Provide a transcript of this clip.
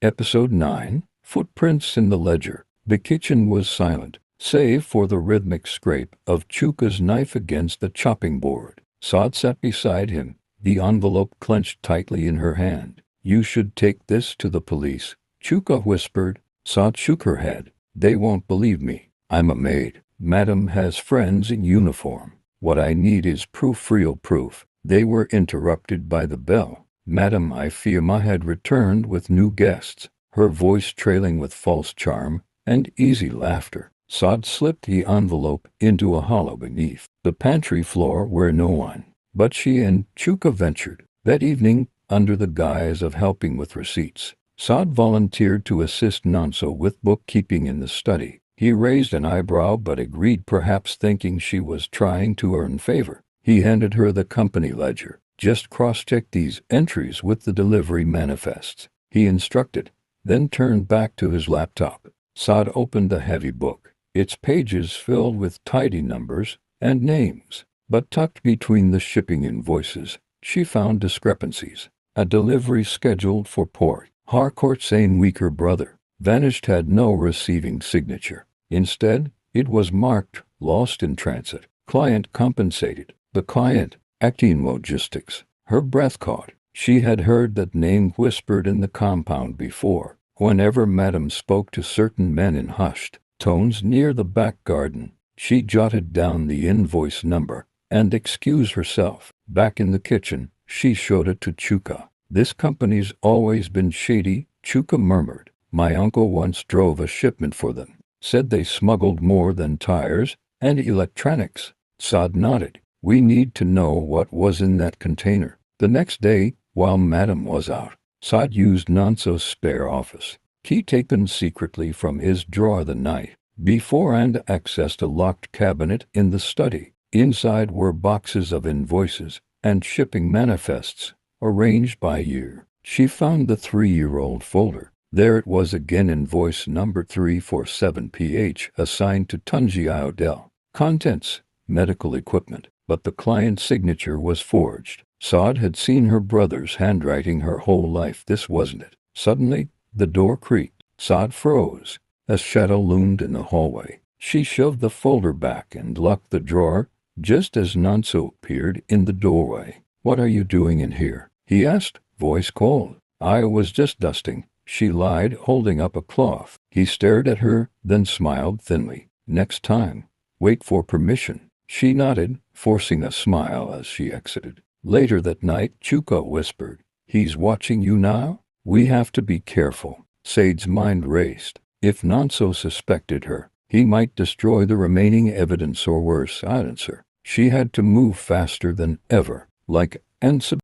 Episode 9, Footprints in the Ledger. The kitchen was silent, save for the rhythmic scrape of Chuka's knife against the chopping board. Saad sat beside him, the envelope clenched tightly in her hand. "You should take this to the police," Chuka whispered. Saad shook her head. "They won't believe me. I'm a maid. Madam has friends in uniform. What I need is proof, real proof." They were interrupted by the bell. Madam Ifeoma had returned with new guests, her voice trailing with false charm and easy laughter. Saad slipped the envelope into a hollow beneath the pantry floor where no one but she and Chuka ventured. That evening, under the guise of helping with receipts, Saad volunteered to assist Nonso with bookkeeping in the study. He raised an eyebrow but agreed, perhaps thinking she was trying to earn favor. He handed her the company ledger. "Just cross-check these entries with the delivery manifests," he instructed, then turned back to his laptop. Saad opened the heavy book, its pages filled with tidy numbers and names. But tucked between the shipping invoices, she found discrepancies. A delivery scheduled for Port Harcourt St. Weaker Brother vanished, had no receiving signature. Instead, it was marked "Lost in Transit. Client compensated." The client, Actine Logistics. Her breath caught. She had heard that name whispered in the compound before, whenever Madam spoke to certain men in hushed tones near the back garden. She jotted down the invoice number and excused herself. Back in the kitchen, she showed it to Chuka. "This company's always been shady," Chuka murmured. "My uncle once drove a shipment for them. Said they smuggled more than tires and electronics." Saad nodded. "We need to know what was in that container." The next day, while Madam was out, Saad used Nonso's spare office key taken secretly from his drawer the night before and accessed a locked cabinet in the study. Inside were boxes of invoices and shipping manifests, arranged by year. She found the 3-year-old folder. There it was again, invoice number 347PH, assigned to Tunji Iodel. Contents: medical equipment. But the client's signature was forged. Saad had seen her brother's handwriting her whole life. This wasn't it. Suddenly, the door creaked. Saad froze. A shadow loomed in the hallway. She shoved the folder back and locked the drawer just as Nonso appeared in the doorway. "What are you doing in here?" he asked, voice cold. "I was just dusting," she lied, holding up a cloth. He stared at her, then smiled thinly. "Next time, wait for permission." She nodded, forcing a smile as she exited. Later that night, Chuka whispered, "He's watching you now? We have to be careful." Saad's mind raced. If Nonso suspected her, he might destroy the remaining evidence or worse, silence her. She had to move faster than ever. Like and